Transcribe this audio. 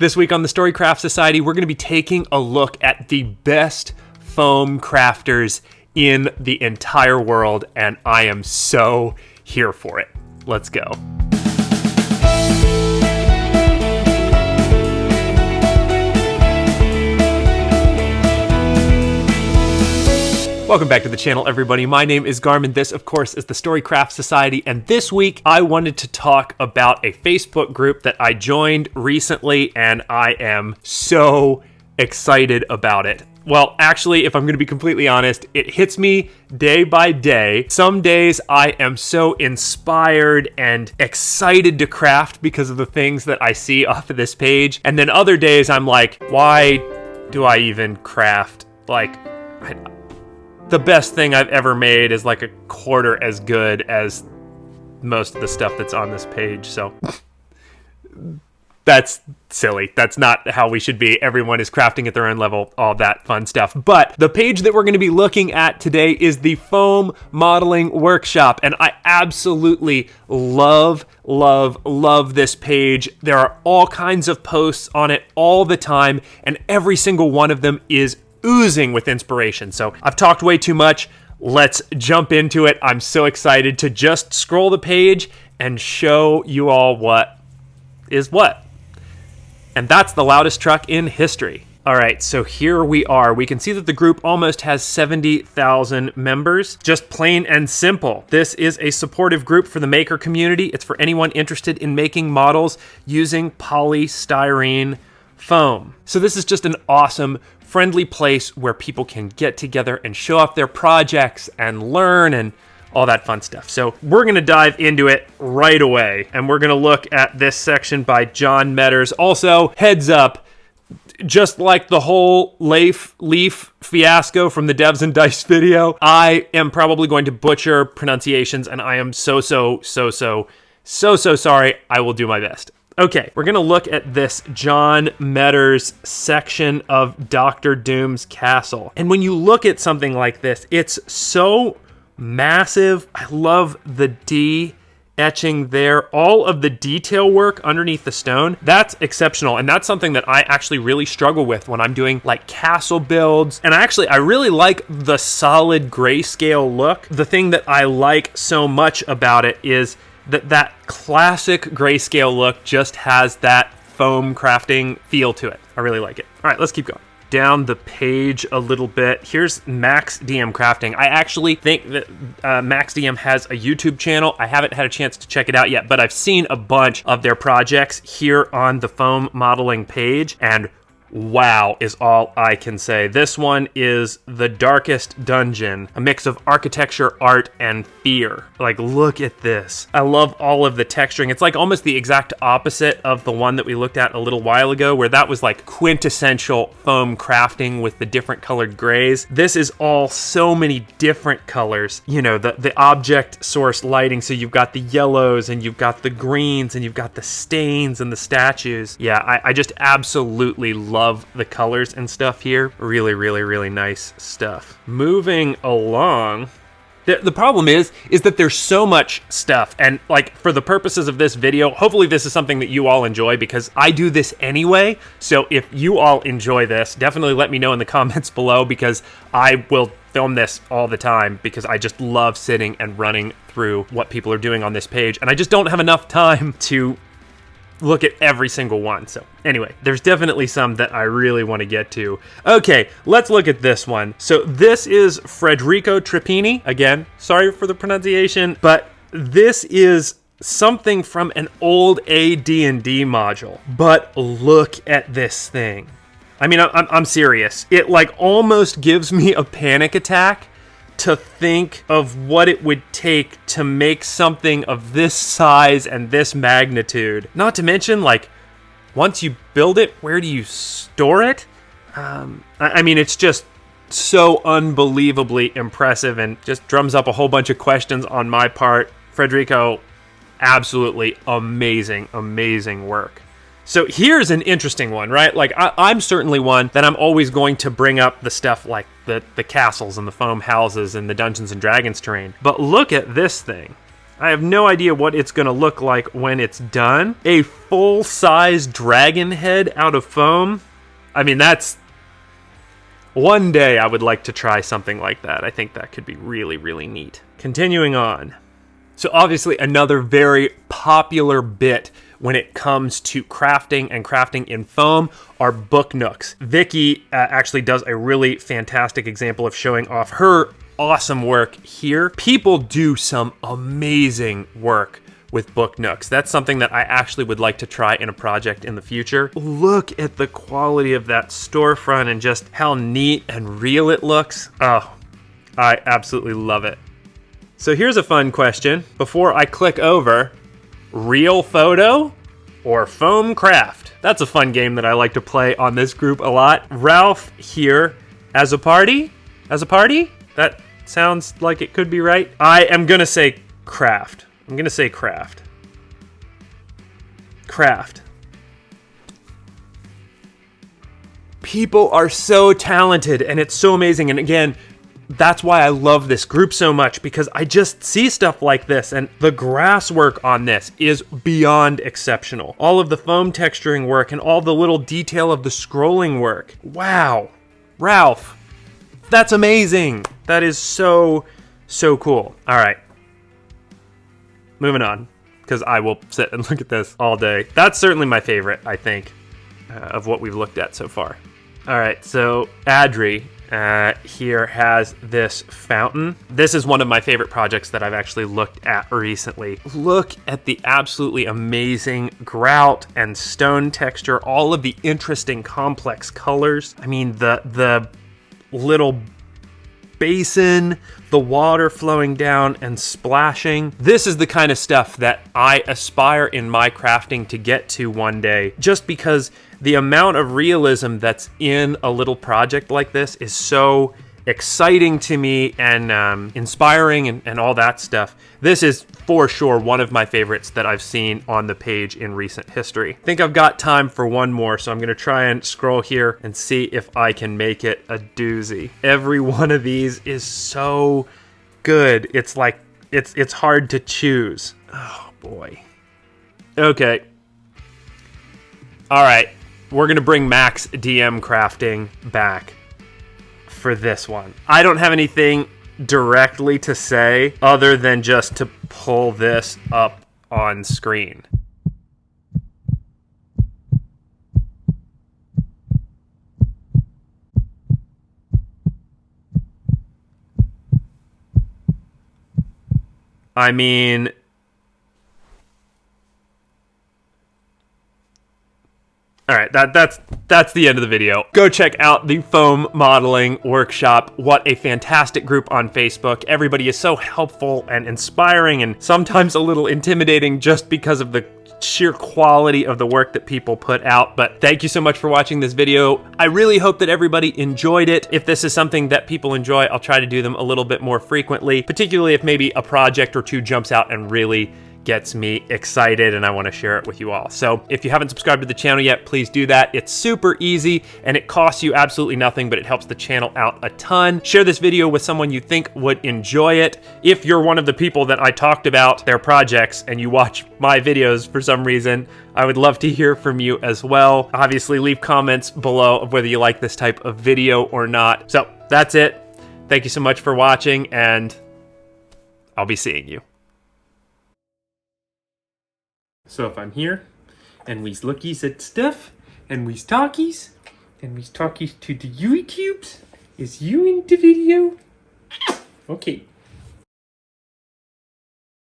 This week on the Storycraft Society, we're going to be taking a look at the best foam crafters in the entire world, and I am so here for it. Let's go. Welcome back to the channel, everybody. My name is Garmin. This, of course, is the Storycraft Society, and this week I wanted to talk about a Facebook group that I joined recently, and I am so excited about it. Well, actually, if I'm going to be completely honest, it hits me day by day. Some days I am so inspired and excited to craft because of the things that I see off of this page, and then other days I'm like, why do I even craft? The best thing I've ever made is like a quarter as good as most of the stuff that's on this page. So that's silly. That's not how we should be. Everyone is crafting at their own level, all that fun stuff. But the page that we're going to be looking at today is the Foam Modeling Workshop. And I absolutely love this page. There are all kinds of posts on it all the time, and every single one of them is oozing with inspiration. So I've talked way too much. Let's jump into it. I'm so excited to just scroll the page and show you all what is what. And that's the loudest truck in history. All right, so here we are. We can see that the group almost has 70,000 members. Just plain and simple. This is a supportive group for the maker community. It's for anyone interested in making models using polystyrene foam. So this is just an awesome, friendly place where people can get together and show off their projects and learn and all that fun stuff. So we're going to dive into it right away, and we're going to look at this section by John Metters. Also, heads up, just like the whole leaf fiasco from the Devs and Dice video, I am probably going to butcher pronunciations, and I am so sorry. I will do my best. Okay, we're going to look at this John Metters section of Dr. Doom's castle. And when you look at something like this, it's so massive. I love the D etching there. All of the detail work underneath the stone, that's exceptional. And that's something that I actually really struggle with when I'm doing like castle builds. And I really like the solid grayscale look. The thing that I like so much about it is that classic grayscale look just has that foam crafting feel to it. I really like it. All right, let's keep going. Down the page a little bit. Here's Max DM Crafting. I actually think that Max DM has a YouTube channel. I haven't had a chance to check it out yet, but I've seen a bunch of their projects here on the foam modeling page, and wow is all I can say. This one is The Darkest Dungeon, a mix of architecture, art, and fear. Like, look at this. I love all of the texturing. It's like almost the exact opposite of the one that we looked at a little while ago, where that was like quintessential foam crafting with the different colored grays. This is all so many different colors. You know, the object source lighting, so you've got the yellows, and you've got the greens, and you've got the stains and the statues. Yeah, I just absolutely love the colors and stuff here. Really nice stuff. Moving along. The problem is that there's so much stuff, and like for the purposes of this video, hopefully this is something that you all enjoy, because I do this anyway. So if you all enjoy this, definitely let me know in the comments below, because I will film this all the time, because I just love sitting and running through what people are doing on this page, and I just don't have enough time to look at every single one. So anyway, there's definitely some that I really want to get to. Okay, let's look at this one. So this is Federico Trapani. Again, sorry for the pronunciation, but this is something from an old AD&D module. But look at this thing. I mean, I'm serious. It like almost gives me a panic attack to think of what it would take to make something of this size and this magnitude. Not to mention, like, once you build it, where do you store it? I mean, it's just so unbelievably impressive, and just drums up a whole bunch of questions on my part. Federico, absolutely amazing work. So here's an interesting one, right? Like, I'm certainly one that I'm always going to bring up the stuff like the castles and the foam houses and the Dungeons and Dragons terrain. But look at this thing. I have no idea what it's gonna look like when it's done. A full-size dragon head out of foam. I mean, that's... One day I would like to try something like that. I think that could be really, really neat. Continuing on. So obviously another very popular bit when it comes to crafting and crafting in foam are book nooks. Vicky actually does a really fantastic example of showing off her awesome work here. People do some amazing work with book nooks. That's something that I actually would like to try in a project in the future. Look at the quality of that storefront and just how neat and real it looks. Oh, I absolutely love it. So here's a fun question. Before I click over, real photo or foam craft? That's a fun game that I like to play on this group a lot. Ralph here, as a party? As a party? That sounds like it could be right. I am gonna say craft. I'm gonna say craft. Craft. People are so talented and it's so amazing. And again, that's why I love this group so much, because I just see stuff like this, and the grass work on this is beyond exceptional. All of the foam texturing work and all the little detail of the scrolling work. Wow. Ralph, that's amazing. That is so, so cool. All right. Moving on, because I will sit and look at this all day. That's certainly my favorite, I think, of what we've looked at so far. All right, so Adri here has this fountain. This is one of my favorite projects that I've actually looked at recently. Look at the absolutely amazing grout and stone texture, all of the interesting complex colors. I mean, the little basin, the water flowing down and splashing. This is the kind of stuff that I aspire in my crafting to get to one day, just because the amount of realism that's in a little project like this is so exciting to me and inspiring and all that stuff. This is for sure one of my favorites that I've seen on the page in recent history. I think I've got time for one more, so I'm gonna try and scroll here and see if I can make it a doozy. Every one of these is so good. It's like, it's hard to choose. Oh boy. Okay. All right, we're gonna bring Max DM crafting back for this one. I don't have anything directly to say other than just to pull this up on screen. I mean, all right, that's the end of the video. Go check out the foam modeling workshop. What a fantastic group on Facebook. Everybody is so helpful and inspiring and sometimes a little intimidating just because of the sheer quality of the work that people put out. But thank you so much for watching this video. I really hope that everybody enjoyed it. If this is something that people enjoy, I'll try to do them a little bit more frequently, particularly if maybe a project or two jumps out and really gets me excited and I want to share it with you all. So if you haven't subscribed to the channel yet, please do that. It's super easy and it costs you absolutely nothing, but it helps the channel out a ton. Share this video with someone you think would enjoy it. If you're one of the people that I talked about their projects and you watch my videos for some reason, I would love to hear from you as well. Obviously, leave comments below of whether you like this type of video or not. So that's it. Thank you so much for watching, and I'll be seeing you. So if I'm here, and we's lookies at stuff, and we's talkies to the YouTubes, is you in the video? Okay.